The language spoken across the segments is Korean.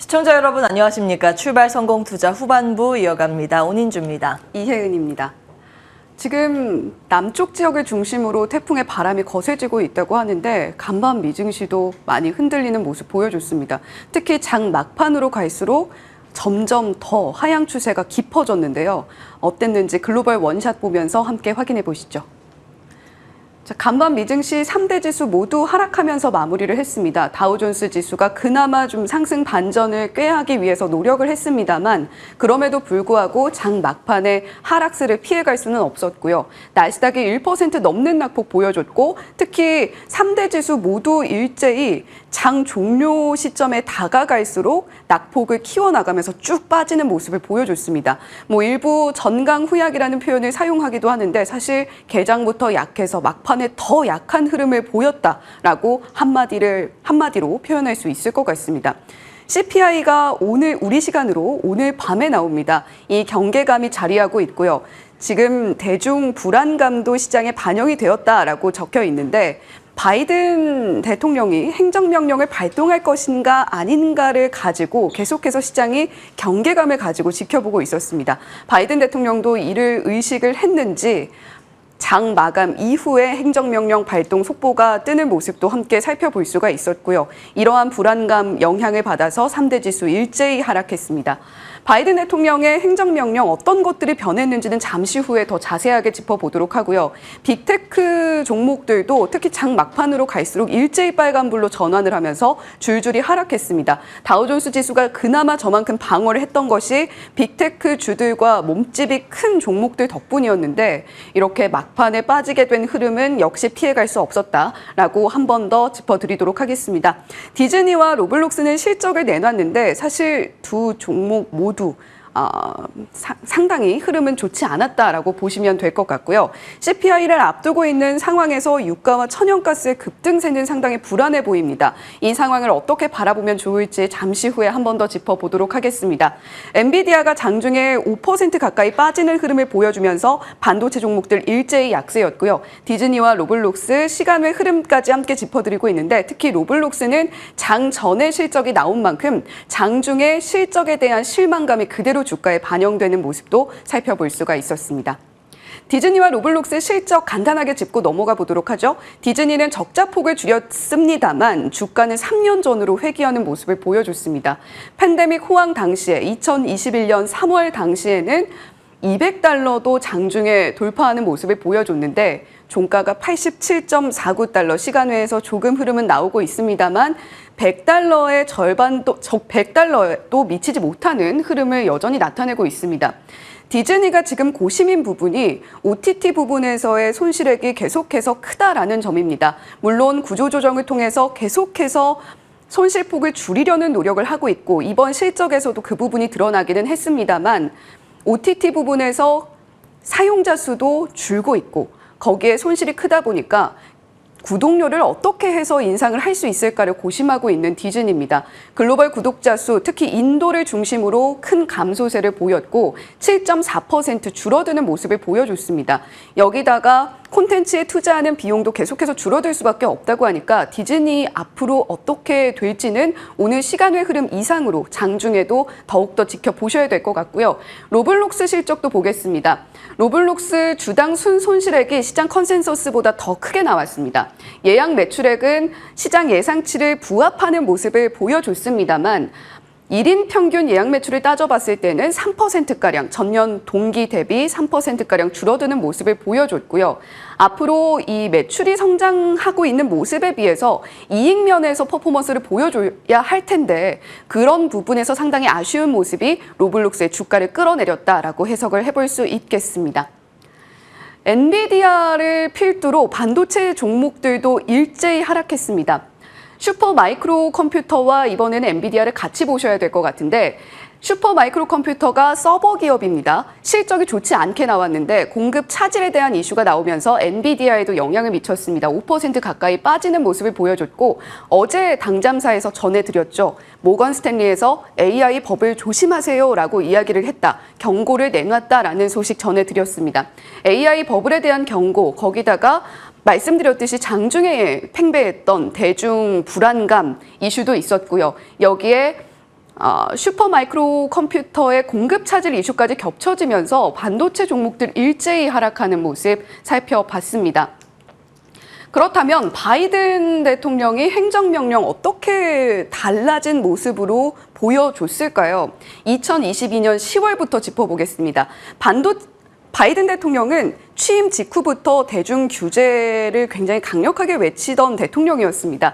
시청자 여러분 안녕하십니까. 출발 성공 투자 후반부 이어갑니다. 온인주입니다. 이혜은입니다. 지금 남쪽 지역을 중심으로 태풍의 바람이 거세지고 있다고 하는데 간밤 미증시도 많이 흔들리는 모습 보여줬습니다. 특히 장 막판으로 갈수록 점점 더 하향 추세가 깊어졌는데요. 어땠는지 글로벌 원샷 보면서 함께 확인해 보시죠. 간밤 미증시 3대 지수 모두 하락하면서 마무리를 했습니다. 다우존스 지수가 그나마 좀 상승 반전을 꾀하기 위해서 노력을 했습니다만 그럼에도 불구하고 장 막판에 하락세를 피해갈 수는 없었고요. 나스닥이 1% 넘는 낙폭 보여줬고 특히 3대 지수 모두 일제히 장 종료 시점에 다가갈수록 낙폭을 키워나가면서 쭉 빠지는 모습을 보여줬습니다. 일부 전강후약이라는 표현을 사용하기도 하는데 사실 개장부터 약해서 막판에 더 약한 흐름을 보였다라고 한마디로 표현할 수 있을 것 같습니다. CPI가 오늘 우리 시간으로 오늘 밤에 나옵니다. 이 경계감이 자리하고 있고요. 지금 대중 불안감도 시장에 반영이 되었다라고 적혀 있는데 바이든 대통령이 행정명령을 발동할 것인가 아닌가를 가지고 계속해서 시장이 경계감을 가지고 지켜보고 있었습니다. 바이든 대통령도 이를 의식을 했는지 장 마감 이후에 행정명령 발동 속보가 뜨는 모습도 함께 살펴볼 수가 있었고요. 이러한 불안감 영향을 받아서 3대 지수 일제히 하락했습니다. 바이든 대통령의 행정명령 어떤 것들이 변했는지는 잠시 후에 더 자세하게 짚어보도록 하고요. 빅테크 종목들도 특히 장 막판으로 갈수록 일제히 빨간불로 전환을 하면서 줄줄이 하락했습니다. 다우존스 지수가 그나마 저만큼 방어를 했던 것이 빅테크 주들과 몸집이 큰 종목들 덕분이었는데 이렇게 막판에 빠지게 된 흐름은 역시 피해갈 수 없었다라고 한 번 더 짚어드리도록 하겠습니다. 디즈니와 로블록스는 실적을 내놨는데 사실 두 종목 모두 상당히 흐름은 좋지 않았다라고 보시면 될 것 같고요. CPI를 앞두고 있는 상황에서 유가와 천연가스의 급등세는 상당히 불안해 보입니다. 이 상황을 어떻게 바라보면 좋을지 잠시 후에 한 번 더 짚어보도록 하겠습니다. 엔비디아가 장중에 5% 가까이 빠지는 흐름을 보여주면서 반도체 종목들 일제히 약세였고요. 디즈니와 로블록스 시간의 흐름까지 함께 짚어드리고 있는데 특히 로블록스는 장 전에 실적이 나온 만큼 장중에 실적에 대한 실망감이 그대로 주가에 반영되는 모습도 살펴볼 수가 있었습니다. 디즈니와 로블록스의 실적 간단하게 짚고 넘어가 보도록 하죠. 디즈니는 적자폭을 줄였습니다만 주가는 3년 전으로 회귀하는 모습을 보여줬습니다. 팬데믹 호황 당시에 2021년 3월 당시에는 $200도 장중에 돌파하는 모습을 보여줬는데 종가가 87.49달러, 시간외에서 조금 흐름은 나오고 있습니다만 $100의 절반도, 100달러도 미치지 못하는 흐름을 여전히 나타내고 있습니다. 디즈니가 지금 고심인 부분이 OTT 부분에서의 손실액이 계속해서 크다라는 점입니다. 물론 구조조정을 통해서 계속해서 손실폭을 줄이려는 노력을 하고 있고 이번 실적에서도 그 부분이 드러나기는 했습니다만 OTT 부분에서 사용자 수도 줄고 있고 거기에 손실이 크다 보니까 구독료를 어떻게 해서 인상을 할 수 있을까를 고심하고 있는 디즈니입니다. 글로벌 구독자 수, 특히 인도를 중심으로 큰 감소세를 보였고 7.4% 줄어드는 모습을 보여줬습니다. 여기다가 콘텐츠에 투자하는 비용도 계속해서 줄어들 수밖에 없다고 하니까 디즈니 앞으로 어떻게 될지는 오늘 시간의 흐름 이상으로 장중에도 더욱더 지켜보셔야 될 것 같고요. 로블록스 실적도 보겠습니다. 로블록스 주당 순손실액이 시장 컨센서스보다 더 크게 나왔습니다. 예약 매출액은 시장 예상치를 부합하는 모습을 보여줬습니다만 1인 평균 예약 매출을 따져봤을 때는 3%가량, 전년 동기 대비 3%가량 줄어드는 모습을 보여줬고요. 앞으로 이 매출이 성장하고 있는 모습에 비해서 이익 면에서 퍼포먼스를 보여줘야 할 텐데 그런 부분에서 상당히 아쉬운 모습이 로블록스의 주가를 끌어내렸다라고 해석을 해볼 수 있겠습니다. 엔비디아를 필두로 반도체 종목들도 일제히 하락했습니다. 슈퍼 마이크로 컴퓨터와 이번에는 엔비디아를 같이 보셔야 될 것 같은데 슈퍼 마이크로 컴퓨터가 서버 기업입니다. 실적이 좋지 않게 나왔는데 공급 차질에 대한 이슈가 나오면서 엔비디아에도 영향을 미쳤습니다. 5% 가까이 빠지는 모습을 보여줬고 어제 당잠사에서 전해드렸죠. 모건 스탠리에서 AI 버블 조심하세요라고 이야기를 했다. 경고를 내놨다라는 소식 전해드렸습니다. AI 버블에 대한 경고, 거기다가 말씀드렸듯이 장중에 팽배했던 대중 불안감 이슈도 있었고요. 여기에 슈퍼마이크로 컴퓨터의 공급 차질 이슈까지 겹쳐지면서 반도체 종목들 일제히 하락하는 모습 살펴봤습니다. 그렇다면 바이든 대통령이 행정명령 어떻게 달라진 모습으로 보여줬을까요? 2022년 10월부터 짚어보겠습니다. 바이든 대통령은 취임 직후부터 대중 규제를 굉장히 강력하게 외치던 대통령이었습니다.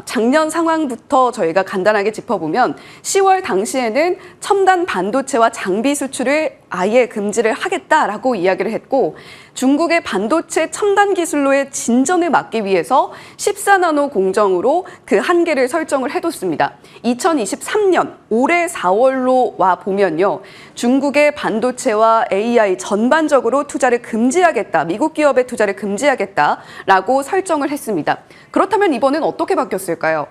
작년 상황부터 저희가 간단하게 짚어보면 10월 당시에는 첨단 반도체와 장비 수출을 아예 금지를 하겠다라고 이야기를 했고 중국의 반도체 첨단 기술로의 진전을 막기 위해서 14나노 공정으로 그 한계를 설정을 해뒀습니다. 2023년 올해 4월로 와 보면요. 중국의 반도체와 AI 전반적으로 투자를 금지하겠다. 미국 기업의 투자를 금지하겠다라고 설정을 했습니다. 그렇다면 이번엔 어떻게 바뀌었을까요?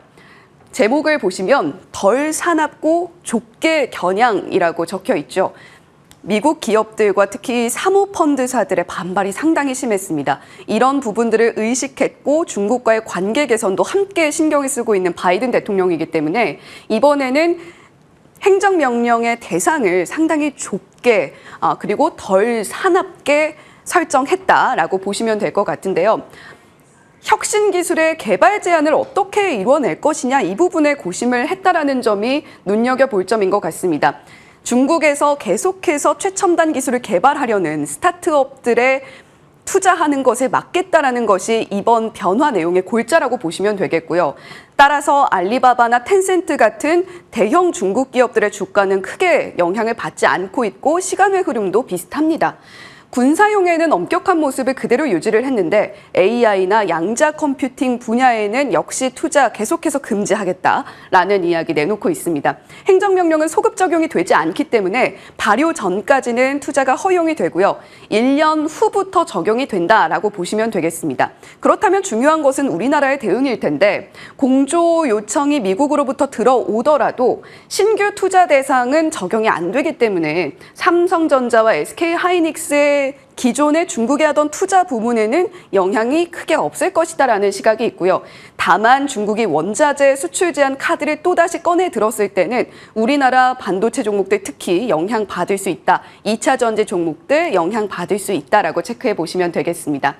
제목을 보시면 덜 사납고 좁게 겨냥이라고 적혀 있죠. 미국 기업들과 특히 사모펀드사들의 반발이 상당히 심했습니다. 이런 부분들을 의식했고 중국과의 관계 개선도 함께 신경을 쓰고 있는 바이든 대통령이기 때문에 이번에는 행정명령의 대상을 상당히 좁게 그리고 덜 사납게 설정했다라고 보시면 될 것 같은데요. 혁신 기술의 개발 제한을 어떻게 이뤄낼 것이냐 이 부분에 고심을 했다라는 점이 눈여겨볼 점인 것 같습니다. 중국에서 계속해서 최첨단 기술을 개발하려는 스타트업들의 투자하는 것을 막겠다라는 것이 이번 변화 내용의 골자라고 보시면 되겠고요. 따라서 알리바바나 텐센트 같은 대형 중국 기업들의 주가는 크게 영향을 받지 않고 있고 시간의 흐름도 비슷합니다. 군사용에는 엄격한 모습을 그대로 유지를 했는데 AI나 양자 컴퓨팅 분야에는 역시 투자 계속해서 금지하겠다라는 이야기 내놓고 있습니다. 행정명령은 소급 적용이 되지 않기 때문에 발효 전까지는 투자가 허용이 되고요. 1년 후부터 적용이 된다라고 보시면 되겠습니다. 그렇다면 중요한 것은 우리나라의 대응일 텐데 공조 요청이 미국으로부터 들어오더라도 신규 투자 대상은 적용이 안 되기 때문에 삼성전자와 SK하이닉스의 기존에 중국에 하던 투자 부문에는 영향이 크게 없을 것이다라는 시각이 있고요. 다만 중국이 원자재 수출 제한 카드를 또다시 꺼내 들었을 때는 우리나라 반도체 종목들 특히 영향받을 수 있다. 2차 전지 종목들 영향받을 수 있다라고 체크해 보시면 되겠습니다.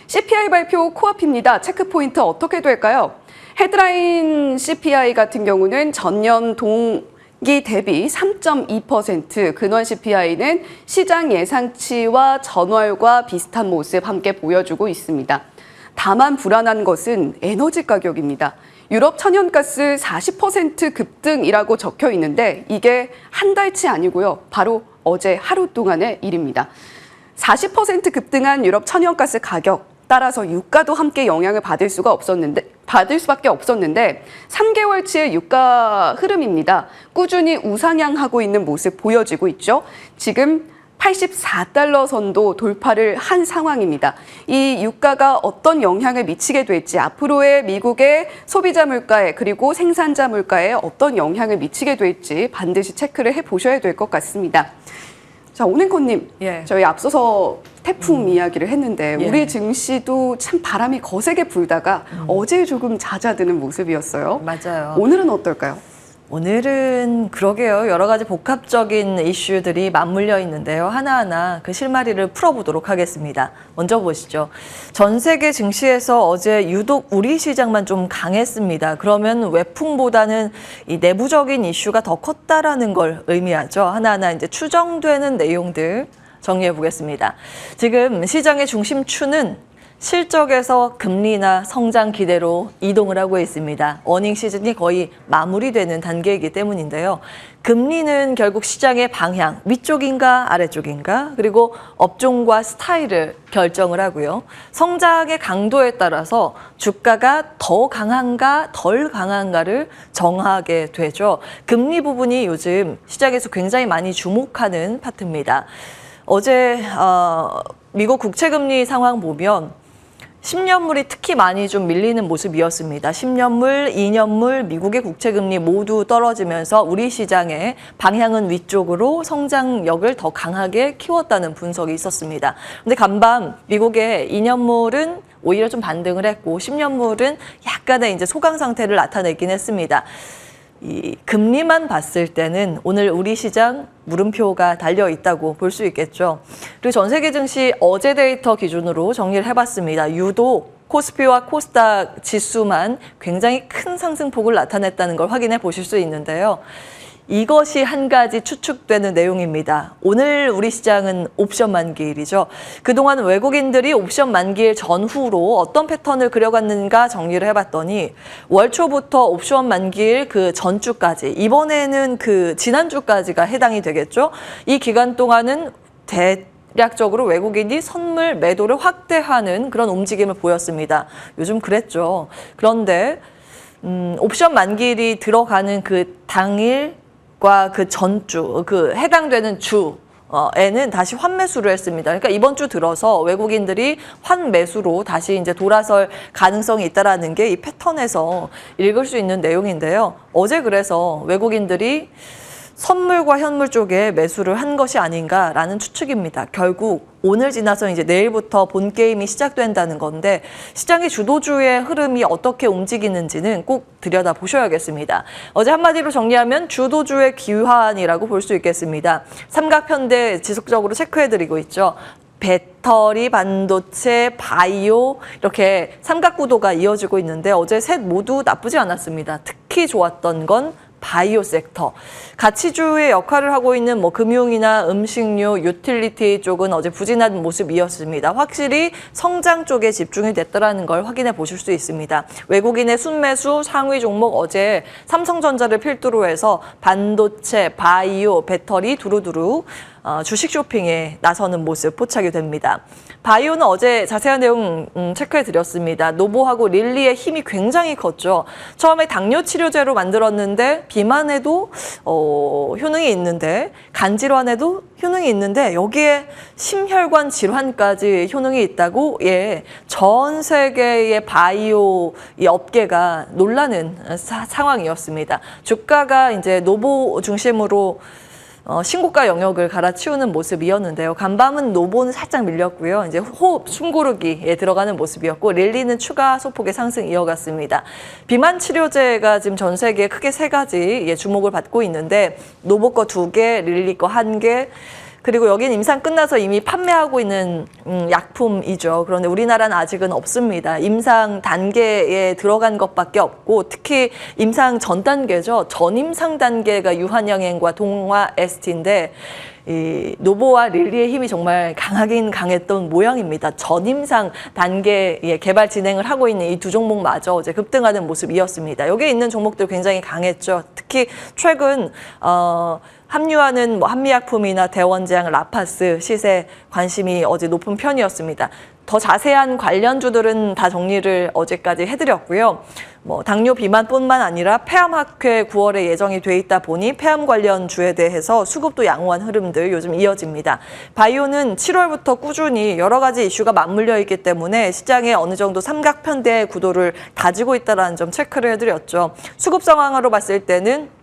CPI 발표 코앞입니다. 체크 포인트 어떻게 될까요? 헤드라인 CPI 같은 경우는 전년 동기 대비 3.2%, 근원 CPI는 시장 예상치와 전월과 비슷한 모습 함께 보여주고 있습니다. 다만 불안한 것은 에너지 가격입니다. 유럽 천연가스 40% 급등이라고 적혀 있는데 이게 한 달치 아니고요. 바로 어제 하루 동안의 일입니다. 40% 급등한 유럽 천연가스 가격, 따라서 유가도 함께 영향을 받을 수밖에 없었는데 3개월치의 유가 흐름입니다. 꾸준히 우상향하고 있는 모습 보여지고 있죠. 지금 84달러 선도 돌파를 한 상황입니다. 이 유가가 어떤 영향을 미치게 될지 앞으로의 미국의 소비자 물가에 그리고 생산자 물가에 어떤 영향을 미치게 될지 반드시 체크를 해보셔야 될 것 같습니다. 자, 오냉커님, 저희 앞서서 태풍 이야기를 했는데 우리 증시도 참 바람이 거세게 불다가 어제 조금 잦아드는 모습이었어요. 맞아요. 오늘은 어떨까요? 오늘은 그러게요. 여러 가지 복합적인 이슈들이 맞물려 있는데요. 하나하나 그 실마리를 풀어보도록 하겠습니다. 먼저 보시죠. 전 세계 증시에서 어제 유독 우리 시장만 좀 강했습니다. 그러면 외풍보다는 이 내부적인 이슈가 더 컸다라는 걸 의미하죠. 하나하나 이제 추정되는 내용들 정리해 보겠습니다. 지금 시장의 중심추는 실적에서 금리나 성장 기대로 이동을 하고 있습니다. 어닝 시즌이 거의 마무리되는 단계이기 때문인데요. 금리는 결국 시장의 방향, 위쪽인가 아래쪽인가, 그리고 업종과 스타일을 결정을 하고요. 성장의 강도에 따라서 주가가 더 강한가 덜 강한가를 정하게 되죠. 금리 부분이 요즘 시장에서 굉장히 많이 주목하는 파트입니다. 어제 미국 국채금리 상황 보면 10년물이 특히 많이 좀 밀리는 모습이었습니다. 10년물, 2년물, 미국의 국채금리 모두 떨어지면서 우리 시장의 방향은 위쪽으로 성장력을 더 강하게 키웠다는 분석이 있었습니다. 그런데 간밤 미국의 2년물은 오히려 좀 반등을 했고 10년물은 약간의 이제 소강 상태를 나타내긴 했습니다. 이 금리만 봤을 때는 오늘 우리 시장 물음표가 달려 있다고 볼 수 있겠죠. 그리고 전 세계 증시 어제 데이터 기준으로 정리를 해봤습니다. 유독 코스피와 코스닥 지수만 굉장히 큰 상승폭을 나타냈다는 걸 확인해 보실 수 있는데요. 이것이 한 가지 추측되는 내용입니다. 오늘 우리 시장은 옵션 만기일이죠. 그동안 외국인들이 옵션 만기일 전후로 어떤 패턴을 그려갔는가 정리를 해봤더니 월 초부터 옵션 만기일 그 전주까지, 이번에는 그 지난주까지가 해당이 되겠죠. 이 기간 동안은 대략적으로 외국인이 선물 매도를 확대하는 그런 움직임을 보였습니다. 요즘 그랬죠. 그런데 옵션 만기일이 들어가는 그 당일 과 그 전주, 그 해당되는 주에는 다시 환매수를 했습니다. 그러니까 이번 주 들어서 외국인들이 환매수로 다시 이제 돌아설 가능성이 있다라는 게 이 패턴에서 읽을 수 있는 내용인데요. 어제 그래서 외국인들이 선물과 현물 쪽에 매수를 한 것이 아닌가라는 추측입니다. 결국 오늘 지나서 이제 내일부터 본 게임이 시작된다는 건데 시장의 주도주의 흐름이 어떻게 움직이는지는 꼭 들여다 보셔야겠습니다. 어제 한마디로 정리하면 주도주의 기환이라고 볼 수 있겠습니다. 삼각편대 지속적으로 체크해드리고 있죠. 배터리, 반도체, 바이오 이렇게 삼각구도가 이어지고 있는데 어제 셋 모두 나쁘지 않았습니다. 특히 좋았던 건 바이오 섹터. 가치주의 역할을 하고 있는 뭐 금융이나 음식료, 유틸리티 쪽은 어제 부진한 모습이었습니다. 확실히 성장 쪽에 집중이 됐다는 걸 확인해 보실 수 있습니다. 외국인의 순매수 상위 종목 어제 삼성전자를 필두로 해서 반도체, 바이오, 배터리 두루두루 주식 쇼핑에 나서는 모습 포착이 됩니다. 바이오는 어제 자세한 내용 체크해 드렸습니다. 노보하고 릴리의 힘이 굉장히 컸죠. 처음에 당뇨 치료제로 만들었는데 비만에도 효능이 있는데 간질환에도 효능이 있는데 여기에 심혈관 질환까지 효능이 있다고 전 세계의 바이오 이 업계가 놀라는 상황이었습니다. 주가가 이제 노보 중심으로 신고가 영역을 갈아치우는 모습이었는데요. 간밤은 노보는 살짝 밀렸고요. 이제 호흡, 숨고르기에 들어가는 모습이었고 릴리는 추가 소폭의 상승 이어갔습니다. 비만 치료제가 지금 전 세계에 크게 세 가지 주목을 받고 있는데 노보 거 2개, 릴리 거 1개, 그리고 여기는 임상 끝나서 이미 판매하고 있는 약품이죠. 그런데 우리나라는 아직은 없습니다. 임상 단계에 들어간 것밖에 없고 특히 임상 전 단계죠. 전임상 단계가 유한양행과 동화 에스티인데 이 노보와 릴리의 힘이 정말 강하긴 강했던 모양입니다. 전임상 단계에 개발 진행을 하고 있는 이 두 종목마저 어제 급등하는 모습이었습니다. 여기에 있는 종목들 굉장히 강했죠. 특히 최근 합류하는 한미약품이나 대원제약, 라파스 시세 관심이 어제 높은 편이었습니다. 더 자세한 관련주들은 다 정리를 어제까지 해드렸고요. 당뇨 비만뿐만 아니라 폐암 학회 9월에 예정이 돼 있다 보니 폐암 관련주에 대해서 수급도 양호한 흐름들 요즘 이어집니다. 바이오는 7월부터 꾸준히 여러 가지 이슈가 맞물려 있기 때문에 시장에 어느 정도 삼각편대 구도를 다지고 있다는 점 체크를 해드렸죠. 수급 상황으로 봤을 때는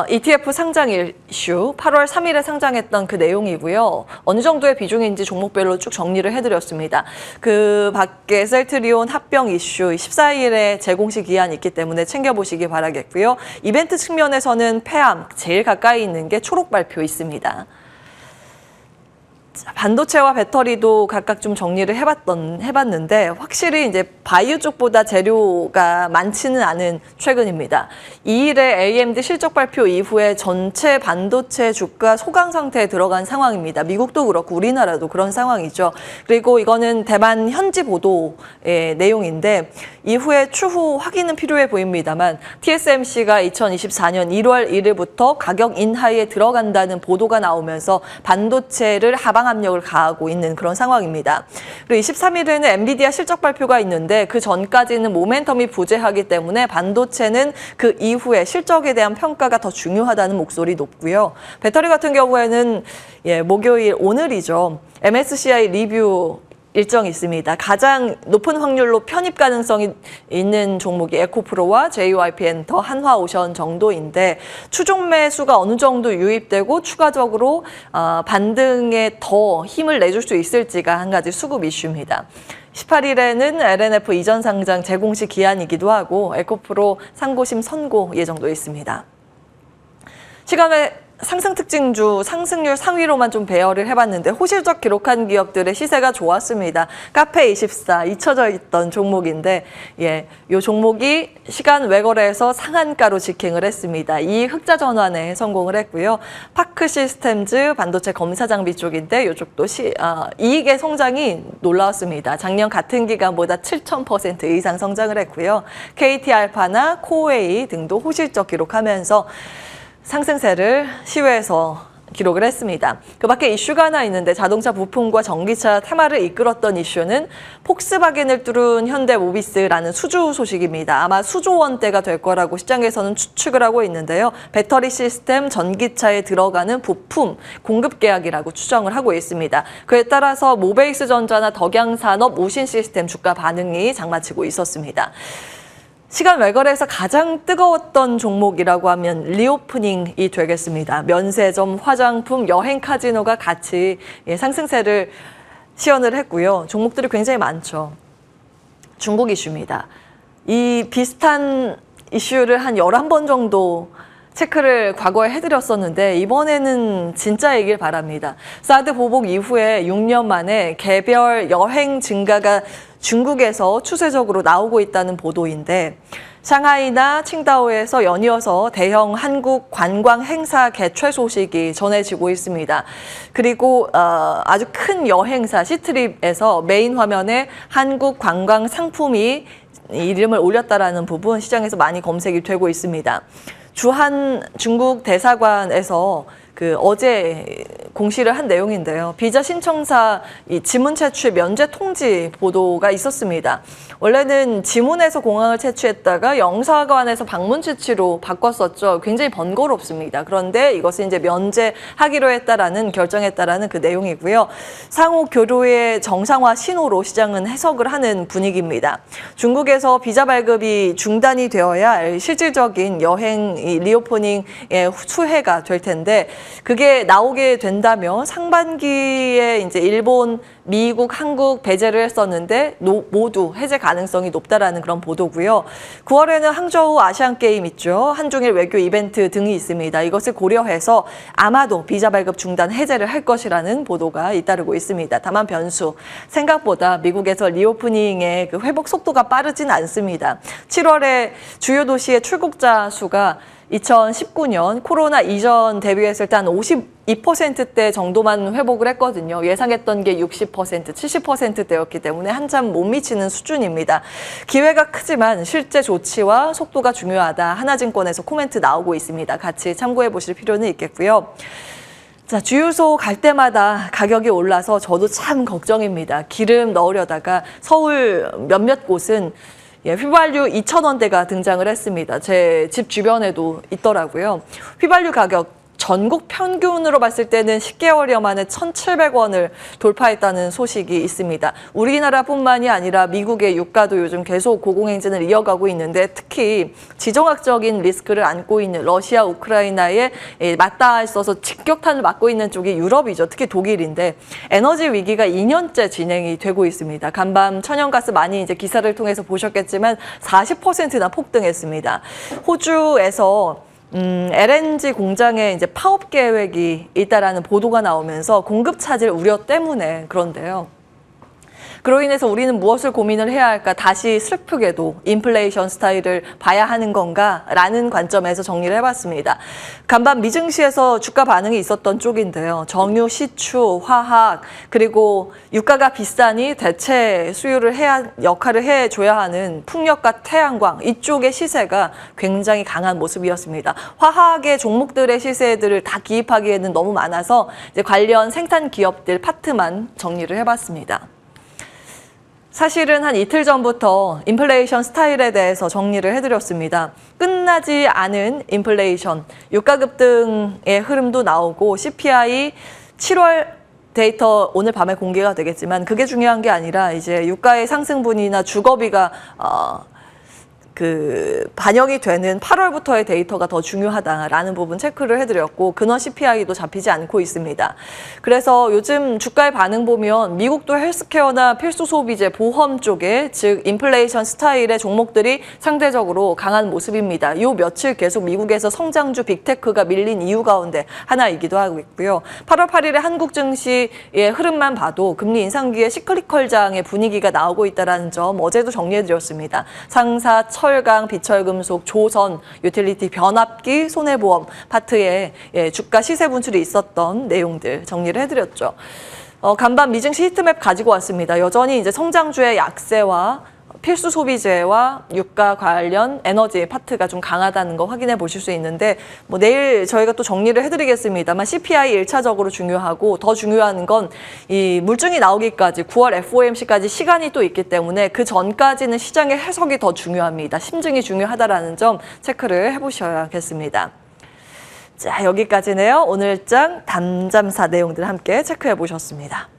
ETF 상장 이슈 8월 3일에 상장했던 그 내용이고요. 어느 정도의 비중인지 종목별로 쭉 정리를 해드렸습니다. 그 밖에 셀트리온 합병 이슈 14일에 재공식 기한이 있기 때문에 챙겨보시기 바라겠고요. 이벤트 측면에서는 폐암 제일 가까이 있는 게 초록 발표 있습니다. 반도체와 배터리도 각각 좀 정리를 해봤는데 확실히 이제 바이오 쪽보다 재료가 많지는 않은 최근입니다. 2일에 AMD 실적 발표 이후에 전체 반도체 주가 소강 상태에 들어간 상황입니다. 미국도 그렇고 우리나라도 그런 상황이죠. 그리고 이거는 대만 현지 보도의 내용인데 이후에 추후 확인은 필요해 보입니다만 TSMC가 2024년 1월 1일부터 가격 인하에 들어간다는 보도가 나오면서 반도체를 하방 압력을 가하고 있는 그런 상황입니다. 그리고 23일에는 엔비디아 실적 발표가 있는데 그 전까지는 모멘텀이 부재하기 때문에 반도체는 그 이후에 실적에 대한 평가가 더 중요하다는 목소리 높고요. 배터리 같은 경우에는 목요일 오늘이죠. MSCI 리뷰 일정이 있습니다. 가장 높은 확률로 편입 가능성이 있는 종목이 에코프로와 JYP 엔터, 한화오션 정도인데 추종 매수가 어느 정도 유입되고 추가적으로 반등에 더 힘을 내줄 수 있을지가 한 가지 수급 이슈입니다. 18일에는 LNF 이전 상장 재공시 기한이기도 하고 에코프로 상고심 선고 예정도 있습니다. 시간에 상승 특징주 상승률 상위로만 좀 배열을 해봤는데 호실적 기록한 기업들의 시세가 좋았습니다. 카페24 잊혀져 있던 종목인데 이 종목이 시간 외거래에서 상한가로 직행을 했습니다. 이익 흑자 전환에 성공을 했고요. 파크 시스템즈 반도체 검사 장비 쪽인데 이쪽도 이익의 성장이 놀라웠습니다. 작년 같은 기간보다 7,000% 이상 성장을 했고요. KT알파나 코웨이 등도 호실적 기록하면서 상승세를 시외에서 기록을 했습니다. 그 밖에 이슈가 하나 있는데 자동차 부품과 전기차 테마를 이끌었던 이슈는 폭스바겐을 뚫은 현대모비스라는 수주 소식입니다. 아마 수조 원대가 될 거라고 시장에서는 추측을 하고 있는데요. 배터리 시스템 전기차에 들어가는 부품 공급 계약이라고 추정을 하고 있습니다. 그에 따라서 모베이스 전자나 덕양산업, 우신 시스템 주가 반응이 장마치고 있었습니다. 시간 외거래에서 가장 뜨거웠던 종목이라고 하면 리오프닝이 되겠습니다. 면세점, 화장품, 여행 카지노가 같이 상승세를 시연을 했고요. 종목들이 굉장히 많죠. 중국 이슈입니다. 이 비슷한 이슈를 한 11번 정도 체크를 과거에 해드렸었는데 이번에는 진짜이길 바랍니다. 사드 보복 이후에 6년 만에 개별 여행 증가가 중국에서 추세적으로 나오고 있다는 보도인데 샹하이나 칭다오에서 연이어서 대형 한국 관광 행사 개최 소식이 전해지고 있습니다. 그리고 아주 큰 여행사 시트립에서 메인 화면에 한국 관광 상품이 이름을 올렸다라는 부분 시장에서 많이 검색이 되고 있습니다. 주한 중국 대사관에서 어제 공시를 한 내용인데요. 비자 신청사 지문 채취 면제 통지 보도가 있었습니다. 원래는 지문에서 공항을 채취했다가 영사관에서 방문 채취로 바꿨었죠. 굉장히 번거롭습니다. 그런데 이것을 이제 면제하기로 했다라는 결정했다라는 그 내용이고요. 상호 교류의 정상화 신호로 시장은 해석을 하는 분위기입니다. 중국에서 비자 발급이 중단이 되어야 실질적인 여행 리오프닝의 수혜가 될 텐데 그게 나오게 된다면 상반기에 이제 일본, 미국, 한국 배제를 했었는데 모두 해제 가능성이 높다라는 그런 보도고요. 9월에는 항저우 아시안게임 있죠. 한중일 외교 이벤트 등이 있습니다. 이것을 고려해서 아마도 비자 발급 중단 해제를 할 것이라는 보도가 잇따르고 있습니다. 다만 변수, 생각보다 미국에서 리오프닝의 그 회복 속도가 빠르진 않습니다. 7월에 주요 도시의 출국자 수가 2019년 코로나 이전 대비했을 때 한 52%대 정도만 회복을 했거든요. 예상했던 게 60%, 70%대였기 때문에 한참 못 미치는 수준입니다. 기회가 크지만 실제 조치와 속도가 중요하다. 하나증권에서 코멘트 나오고 있습니다. 같이 참고해 보실 필요는 있겠고요. 자, 주유소 갈 때마다 가격이 올라서 저도 참 걱정입니다. 기름 넣으려다가 서울 몇몇 곳은 휘발유 2,000원대가 등장을 했습니다. 제 집 주변에도 있더라고요. 휘발유 가격 전국 평균으로 봤을 때는 10개월여 만에 1,700원을 돌파했다는 소식이 있습니다. 우리나라뿐만이 아니라 미국의 유가도 요즘 계속 고공행진을 이어가고 있는데 특히 지정학적인 리스크를 안고 있는 러시아, 우크라이나에 맞닿아 있어서 직격탄을 맞고 있는 쪽이 유럽이죠. 특히 독일인데 에너지 위기가 2년째 진행이 되고 있습니다. 간밤 천연가스 많이 이제 기사를 통해서 보셨겠지만 40%나 폭등했습니다. 호주에서 LNG 공장에 이제 파업 계획이 있다라는 보도가 나오면서 공급 차질 우려 때문에 그런데요. 그로 인해서 우리는 무엇을 고민을 해야 할까? 다시 슬프게도 인플레이션 스타일을 봐야 하는 건가라는 관점에서 정리를 해봤습니다. 간밤 미증시에서 주가 반응이 있었던 쪽인데요. 정유, 시추, 화학, 그리고 유가가 비싸니 대체 수요를 역할을 해줘야 하는 풍력과 태양광 이쪽의 시세가 굉장히 강한 모습이었습니다. 화학의 종목들의 시세들을 다 기입하기에는 너무 많아서 이제 관련 생산 기업들 파트만 정리를 해봤습니다. 사실은 한 이틀 전부터 인플레이션 스타일에 대해서 정리를 해드렸습니다. 끝나지 않은 인플레이션, 유가 급등의 흐름도 나오고 CPI 7월 데이터 오늘 밤에 공개가 되겠지만 그게 중요한 게 아니라 이제 유가의 상승분이나 주거비가 반영이 되는 8월부터의 데이터가 더 중요하다라는 부분 체크를 해드렸고 근원 CPI도 잡히지 않고 있습니다. 그래서 요즘 주가의 반응 보면 미국도 헬스케어나 필수 소비재, 보험 쪽에 즉 인플레이션 스타일의 종목들이 상대적으로 강한 모습입니다. 요 며칠 계속 미국에서 성장주 빅테크가 밀린 이유 가운데 하나이기도 하고 있고요. 8월 8일에 한국 증시의 흐름만 봐도 금리 인상기에 시클리컬장의 분위기가 나오고 있다는 점 어제도 정리해드렸습니다. 상사, 철강, 비철금속, 조선, 유틸리티, 변압기, 손해보험 파트에 주가 시세 분출이 있었던 내용들 정리를 해드렸죠. 간밤 미증시 히트맵 가지고 왔습니다. 여전히 이제 성장주의 약세와 필수 소비재와 유가 관련 에너지 파트가 좀 강하다는 거 확인해 보실 수 있는데 뭐 내일 저희가 또 정리를 해드리겠습니다만 CPI 1차적으로 중요하고 더 중요한 건 이 물증이 나오기까지 9월 FOMC까지 시간이 또 있기 때문에 그 전까지는 시장의 해석이 더 중요합니다. 심증이 중요하다라는 점 체크를 해보셔야겠습니다. 자, 여기까지네요. 오늘장 담잠사 내용들 함께 체크해 보셨습니다.